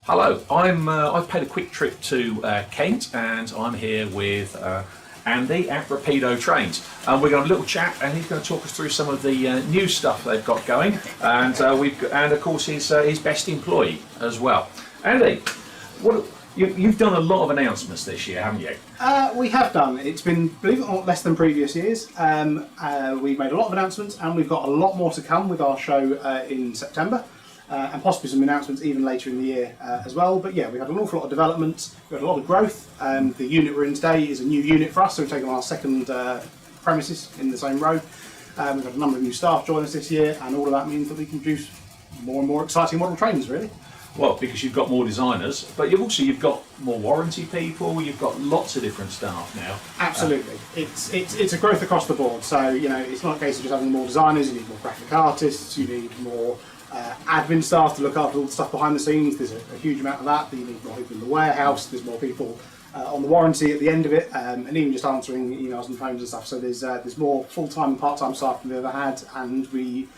Hello, I've paid a quick trip to Kent, and I'm here with Andy at Rapido Trains, and we're going to have a little chat, and he's going to talk us through some of the new stuff they've got going, and and of course his best employee as well. Andy, you've done a lot of announcements this year, haven't you? We have done. It's been, believe it or not, less than previous years. We've made a lot of announcements, and we've got a lot more to come with our show in September. And possibly some announcements even later in the year as well. But yeah, we've had an awful lot of development, we've had a lot of growth. The unit we're in today is a new unit for us, so we've taken on our second premises in the same row. We've had a number of new staff join us this year, and all of that means that we can produce more and more exciting model trains, really. Well, because you've got more designers, but you've got more warranty people, you've got lots of different staff now. Absolutely. It's a growth across the board, so you know, it's not a case of just having more designers, you need more graphic artists, you need more admin staff to look after all the stuff behind the scenes. There's a huge amount of that. You need more people in the warehouse, there's more people on the warranty at the end of it, and even just answering emails and phones and stuff. So there's more full-time and part-time staff than we've ever had, and we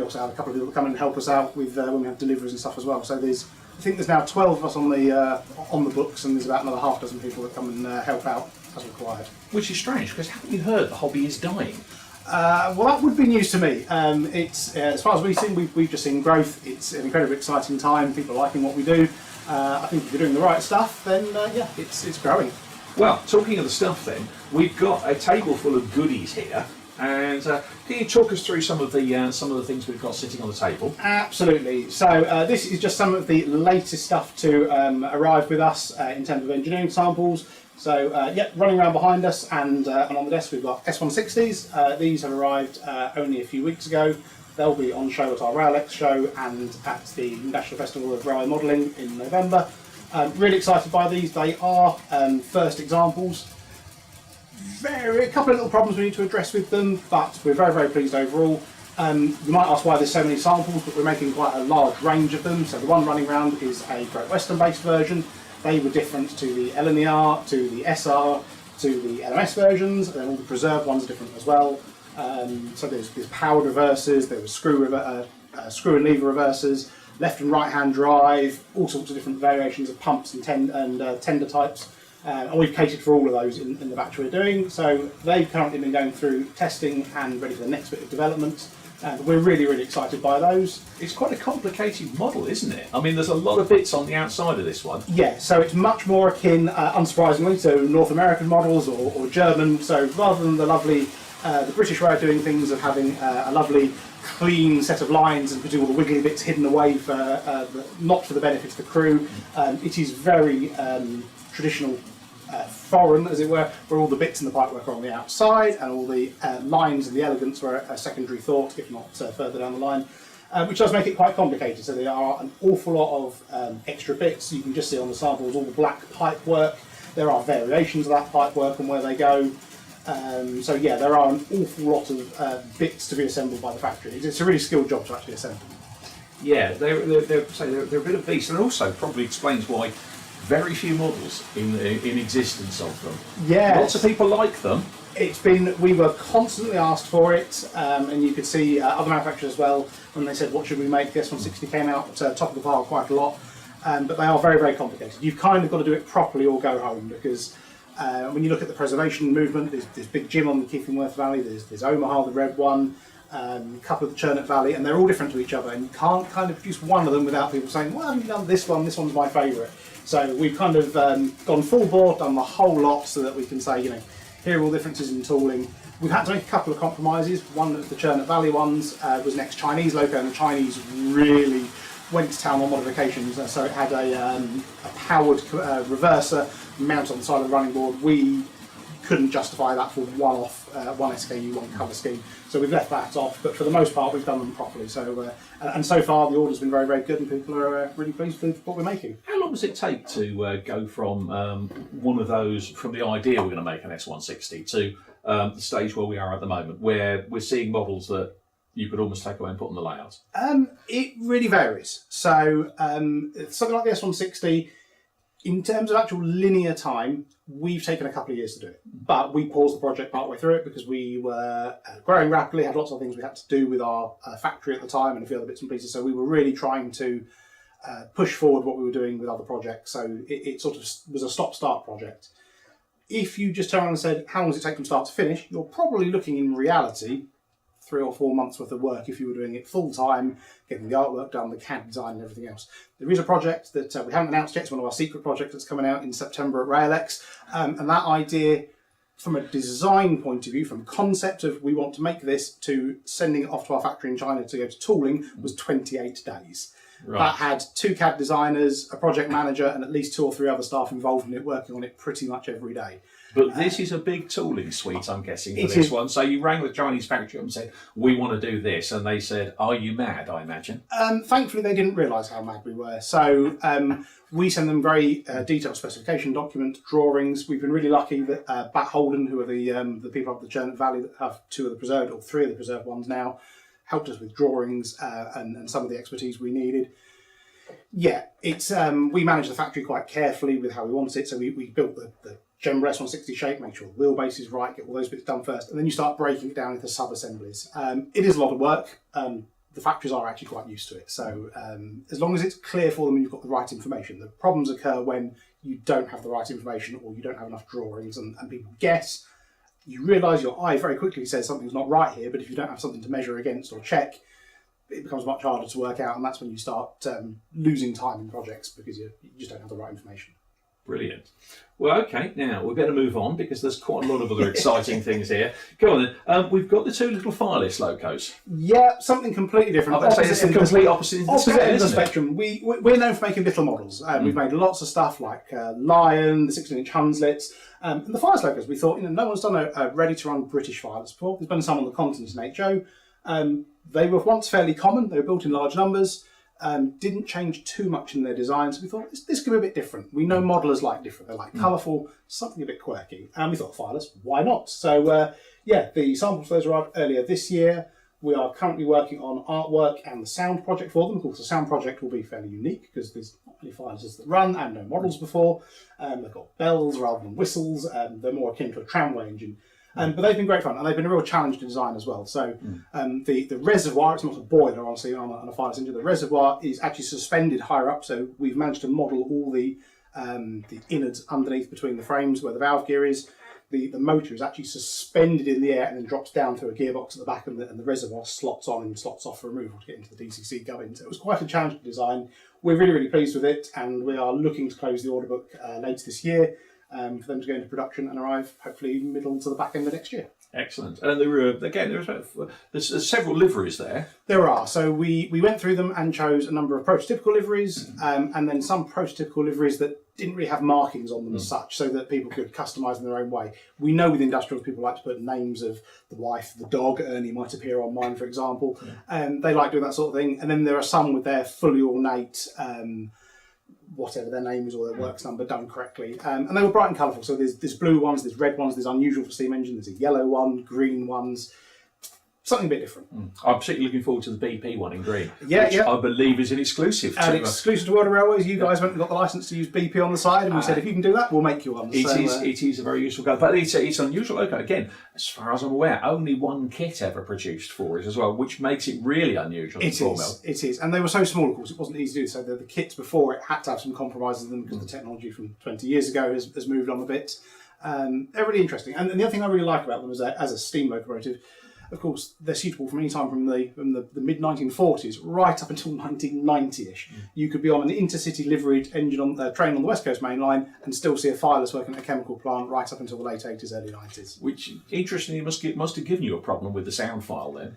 also have a couple of people that come and help us out with when we have deliveries and stuff as well. So I think there's now 12 of us on the books, and there's about another half dozen people that come and help out as required. Which is strange, because haven't you heard the hobby is dying? Well, that would be news to me. It's as far as we've seen, we've just seen growth. It's an incredibly exciting time. People are liking what we do. I think if you're doing the right stuff, then yeah, it's growing. Well, talking of the stuff, then we've got a table full of goodies here, and can you talk us through some of the things we've got sitting on the table? Absolutely. So this is just some of the latest stuff to arrive with us in terms of engineering samples. So running around behind us and on the desk we've got S160s. These have arrived only a few weeks ago. They'll be on show at our RailX show and at the National Festival of Railway Modelling in November. Really excited by these. They are first examples. A couple of little problems we need to address with them, but we're very, very pleased overall. You might ask why there's so many samples, but we're making quite a large range of them. So the one running around is a Great Western based version. They were different to the LNER, to the SR, to the LMS versions, and then all the preserved ones are different as well. So there's powered reversers, there was screw and lever reversers, left and right hand drive, all sorts of different variations of pumps and tender types. And we've catered for all of those in the batch we're doing. So they've currently been going through testing and ready for the next bit of development. We're really, really excited by those. It's quite a complicated model, isn't it? I mean, there's a lot of bits on the outside of this one. Yeah, so it's much more akin, unsurprisingly, to North American models or German. So rather than the lovely, the British way of doing things of having a lovely, clean set of lines and putting all the wiggly bits hidden away for not for the benefit of the crew, it is very traditional. Foreign, as it were, where all the bits in the pipework are on the outside and all the lines and the elegance were a secondary thought, if not further down the line, which does make it quite complicated. So there are an awful lot of extra bits. You can just see on the samples all the black pipework. There are variations of that pipework and where they go. So yeah, there are an awful lot of bits to be assembled by the factory. It's a really skilled job to actually assemble. Yeah, they're a bit of beast, and also probably explains why very few models in existence of them. Yeah, lots of people like them. We were constantly asked for it, and you could see other manufacturers as well when they said what should we make. The S160 came out top of the pile quite a lot, but they are very, very complicated. You've kind of got to do it properly or go home, because when you look at the preservation movement, there's Big Jim on the Keithingworth Valley, there's Omaha, the red one, a couple of the Churnet Valley, and they're all different to each other, and you can't kind of produce one of them without people saying, well, you've done this one's my favourite. So we've kind of gone full board, done the whole lot, so that we can say, here are all the differences in tooling. We've had to make a couple of compromises. One of the Churnet Valley ones was an ex-Chinese loco, and the Chinese really went to town on modifications. So it had a powered reverser mounted on the side of the running board. We couldn't justify that for one-off, one SKU, one colour scheme. So we've left that off, but for the most part we've done them properly. So and so far the order's been very, very good, and people are really pleased with what we're making. How long does it take to go from one of those, from the idea we're going to make an S160 to the stage where we are at the moment, where we're seeing models that you could almost take away and put on the layout? It really varies. So something like the S160, in terms of actual linear time, we've taken a couple of years to do it, but we paused the project partway through it because we were growing rapidly, had lots of things we had to do with our factory at the time and a few other bits and pieces, so we were really trying to push forward what we were doing with other projects. So it sort of was a stop-start project. If you just turn around and said, how long does it take from start to finish? You're probably looking in reality 3 or 4 months worth of work if you were doing it full time, getting the artwork done, the CAD design and everything else. There is a project that we haven't announced yet. It's one of our secret projects that's coming out in September at RailX. And that idea, from a design point of view, from concept of we want to make this to sending it off to our factory in China to go to tooling, was 28 days. Right. That had 2 CAD designers, a project manager, and at least 2 or 3 other staff involved in it, working on it pretty much every day. But this is a big tooling suite, I'm guessing, for this one. So you rang the Chinese factory up and said, we want to do this. And they said, are you mad, I imagine? Thankfully, they didn't realise how mad we were. So we send them very detailed specification document, drawings. We've been really lucky that Bat Holden, who are the people up the Churnet Valley that have 2 of the preserved, or 3 of the preserved ones now, helped us with drawings and some of the expertise we needed. Yeah, it's we managed the factory quite carefully with how we wanted it. So we built the general S160 shape, make sure the wheelbase is right, get all those bits done first, and then you start breaking it down into sub-assemblies. It is a lot of work. The factories are actually quite used to it. So as long as it's clear for them and you've got the right information. The problems occur when you don't have the right information or you don't have enough drawings and people guess. You realise your eye very quickly says something's not right here, but if you don't have something to measure against or check, it becomes much harder to work out, and that's when you start losing time in projects because you just don't have the right information. Brilliant. Well, okay, now we're going to move on because there's quite a lot of other exciting things here. Go on then. We've got the 2 little fireless locos. Yeah, something completely different. I'd say it's the complete opposite end of the spectrum. We're known for making little models. We've made lots of stuff like Lion, the 16-inch Hunslets, and the fireless locos. We thought, no one's done a ready-to-run British fireless before. There's been some on the continent in HO. They were once fairly common. They were built in large numbers. Didn't change too much in their design, so we thought this could be a bit different. We know modelers like different. They like colourful, something a bit quirky, and we thought fireless, why not? So yeah, the samples for those arrived earlier this year. We are currently working on artwork and the sound project for them. Of course, the sound project will be fairly unique because there's not many firelesses that run and no models before. They've got bells rather than whistles. They're more akin to a tramway engine. But they've been great fun, and they've been a real challenge to design as well. So the reservoir, it's not a boiler, honestly, on a fireless engine. The reservoir is actually suspended higher up, so we've managed to model all the innards underneath between the frames where the valve gear is. The motor is actually suspended in the air and then drops down through a gearbox at the back, and the reservoir slots on and slots off for removal to get into the DCC gubbin. So it was quite a challenge to design. We're really, really pleased with it, and we are looking to close the order book later this year. For them to go into production and arrive hopefully middle to the back end of next year. Excellent. And there were, again, there's several liveries there. There are. So we went through them and chose a number of prototypical liveries, and then some prototypical liveries that didn't really have markings on them as such, so that people could customise in their own way. We know with industrials people like to put names of the wife, the dog. Ernie might appear on mine, for example. They like doing that sort of thing. And then there are some with their fully ornate whatever their name is or their works number done correctly. And they were bright and colourful. So there's blue ones, there's red ones, there's unusual for steam engine, there's a yellow one, green ones. Something a bit different. I'm particularly looking forward to the BP one in green, which I believe is an exclusive. Exclusive to World of Railways. You guys went and got the licence to use BP on the side, and we said, if you can do that, we'll make you one. It is a very useful colour, but it's unusual. Okay, again, as far as I'm aware, only one kit ever produced for it as well, which makes it really unusual. It is, and they were so small, of course, it wasn't easy to do. So the kits before it had to have some compromises in them because the technology from 20 years ago has moved on a bit. They're really interesting, and the other thing I really like about them as a steam locomotive. Of course, they're suitable from any time from the mid-1940s right up until 1990-ish. You could be on an intercity liveried engine on train on the West Coast Main Line and still see a fireless working at a chemical plant right up until the late 80s, early 90s. Which, interestingly, must have given you a problem with the sound file then.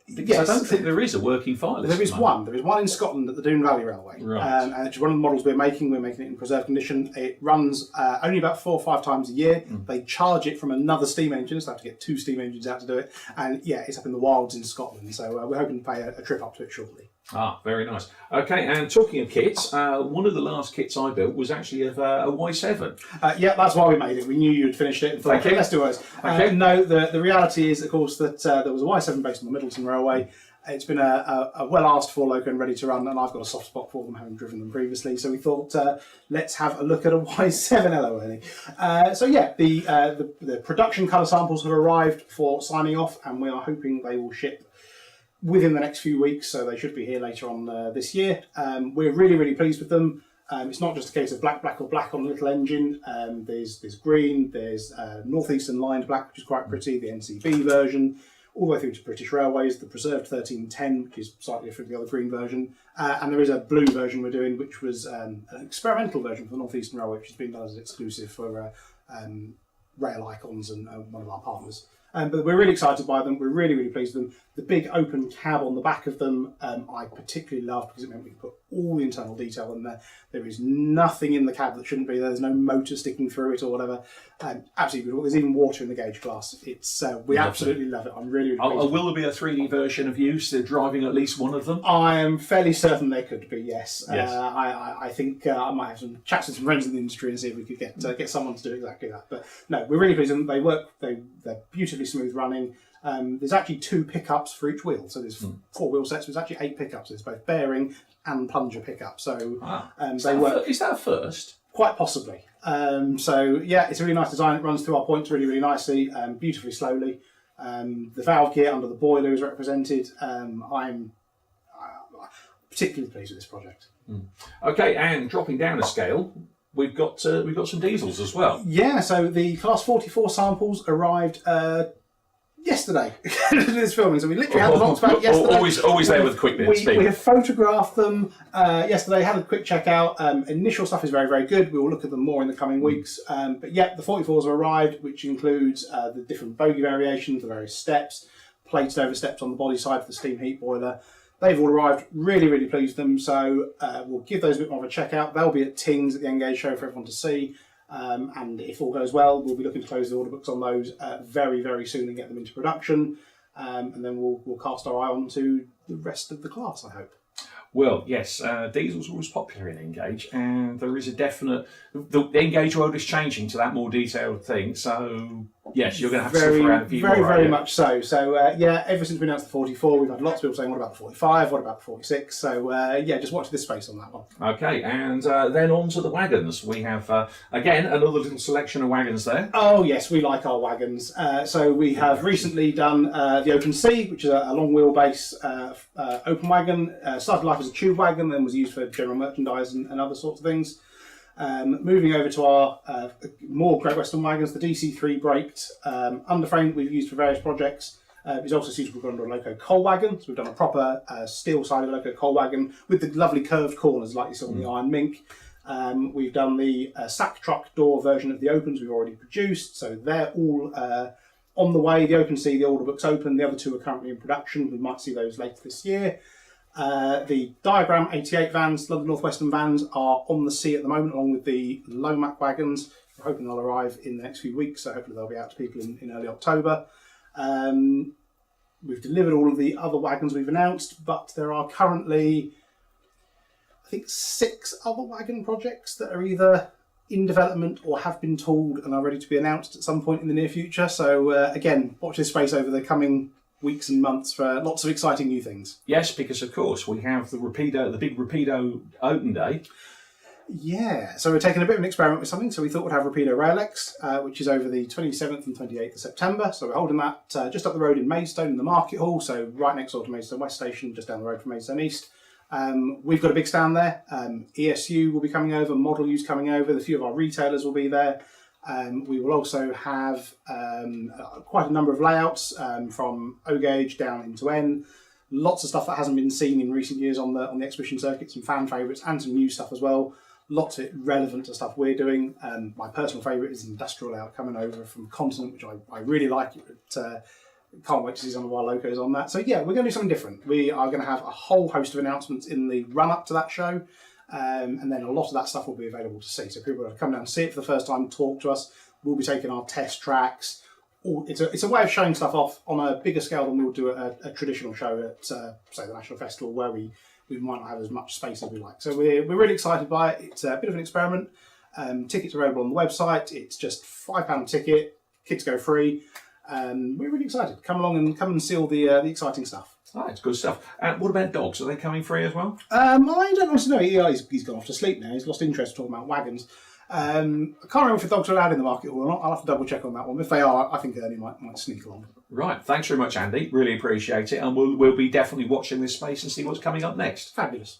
Because yes. I don't think there is a working fireless. There is one. There is one in Scotland at the Doon Valley Railway. Right. And it's one of the models we're making. We're making it in preserved condition. It runs only about 4 or 5 times a year. They charge it from another steam engine, so they have to get 2 steam engines out to do it. And yeah, it's up in the wilds in Scotland, so we're hoping to pay a trip up to it shortly. Ah, very nice. Okay, and talking of kits, one of the last kits I built was actually of a Y7. Yeah, that's why we made it. We knew you'd finished it and thought, okay, let's do ours. No, the reality is, of course, that there was a Y7 based on the Middleton Railway. It's been a well-asked for loco and ready to run, and I've got a soft spot for them, having driven them previously. So we thought, let's have a look at a Y7 LO. So yeah, the production colour samples have arrived for signing off, and we are hoping they will ship within the next few weeks, so they should be here later on this year. We're really, really pleased with them. It's not just a case of black, black or black on a little engine. There's green, there's northeastern lined black, which is quite pretty, the NCB version, all the way through to British Railways, the preserved 1310, which is slightly different to the other green version. And there is a blue version we're doing, which was an experimental version for the Northeastern Railway, which has been done as an exclusive for Rail Icons and one of our partners. But we're really excited by them. We're really, really pleased with them. The big open cab on the back of them, I particularly love because it meant we could put all the internal detail in there. There is nothing in the cab that shouldn't be there. There's no motor sticking through it or whatever. Absolutely beautiful. There's even water in the gauge glass. It's we absolutely love it. I'm really, really pleased. Will there be a 3D version of you so driving at least one of them? I am fairly certain there could be, yes. Yes. I think I might have some chats with some friends in the industry and see if we could get someone to do exactly that. But no, we're really pleased with them. They work. They're beautifully smooth running. There's actually 2 pickups for each wheel, so there's 4 wheel sets. There's actually 8 pickups. There's both bearing and plunger pickup. So they work. Is that a first? Quite possibly. So yeah, it's a really nice design. It runs through our points really, really nicely, beautifully slowly. The valve gear under the boiler is represented. I'm particularly pleased with this project. Okay, and dropping down a scale, we've got some diesels as well. Yeah, so the Class 44 samples arrived yesterday. This filming, so we literally had the box back yesterday. Always there with quick bits. We have photographed them yesterday, had a quick check out. Initial stuff is very, very good. We will look at them more in the coming weeks. But yeah, the 44s have arrived, which includes the different bogie variations, the various steps, plated over steps on the body side for the steam heat boiler. They've all arrived. Really, really pleased with them. So we'll give those a bit more of a check out. They'll be at Tings at the Engage show for everyone to see. And if all goes well, we'll be looking to close the order books on those very, very soon and get them into production. And then we'll cast our eye on to the rest of the class, I hope. Well, yes, diesels are always popular in Engage, and there is a definite... The Engage world is changing to that more detailed thing, so yes, you're going to have to stick around a few more. Very much so. So, yeah, ever since we announced the 44, we've had lots of people saying, what about the 45, what about the 46? So, yeah, just watch this space on that one. Okay, and then on to the wagons. We have, again, another little selection of wagons there. Oh, yes, we like our wagons. So we have recently done the Open C, which is a long wheelbase open wagon. Started life as a tube wagon, then was used for general merchandise and other sorts of things. Moving over to our more Great Western wagons, the DC3 braked underframe that we've used for various projects is also suitable for under a loco coal wagon. So we've done a proper steel-sided loco coal wagon with the lovely curved corners like you saw on the Iron Mink. We've done the sack truck door version of the Opens we've already produced, so they're all on the way. The Open C, the order book's open, the other 2 are currently in production. We might see those later this year. The Diagram 88 vans, London North Western vans, are on the sea at the moment, along with the Lomac wagons. We're hoping they'll arrive in the next few weeks, so hopefully they'll be out to people in early October. We've delivered all of the other wagons we've announced, but there are currently, I think, 6 other wagon projects that are either in development or have been tooled and are ready to be announced at some point in the near future. So again, watch this space over the coming weeks and months for lots of exciting new things. Yes, because of course we have the big Rapido Open Day. Yeah, so we're taking a bit of an experiment with something. So we thought we'd have Rapido RailX, which is over the 27th and 28th of September. So we're holding that just up the road in Maidstone in the Market Hall, so right next door to Maidstone West Station, just down the road from Maidstone East. We've got a big stand there. ESU will be coming over, Model U's coming over, a few of our retailers will be there. We will also have quite a number of layouts from O gauge down into N. Lots of stuff that hasn't been seen in recent years on the exhibition circuit, some fan favourites and some new stuff as well. Lots of it relevant to stuff we're doing. My personal favourite is the industrial layout coming over from Continent, which I really like. Can't wait to see some of our locos on that. So yeah, we're going to do something different. We are going to have a whole host of announcements in the run-up to that show. And then a lot of that stuff will be available to see. So people will come down and see it for the first time, talk to us. We'll be taking our test tracks. It's a way of showing stuff off on a bigger scale than we'll do at a traditional show at, say, the National Festival, where we might not have as much space as we like. So we're really excited by it. It's a bit of an experiment. Tickets are available on the website. It's just £5 ticket. Kids go free. We're really excited. Come along and come and see all the exciting stuff. Oh, it's good stuff. What about dogs? Are they coming free as well? I don't honestly know. He's gone off to sleep now. He's lost interest talking about wagons. I can't remember if the dogs are allowed in the market hall or not. I'll have to double check on that one. If they are, I think Ernie might sneak along. Right, thanks very much, Andy. Really appreciate it, and we'll be definitely watching this space and see what's coming up next. Fabulous.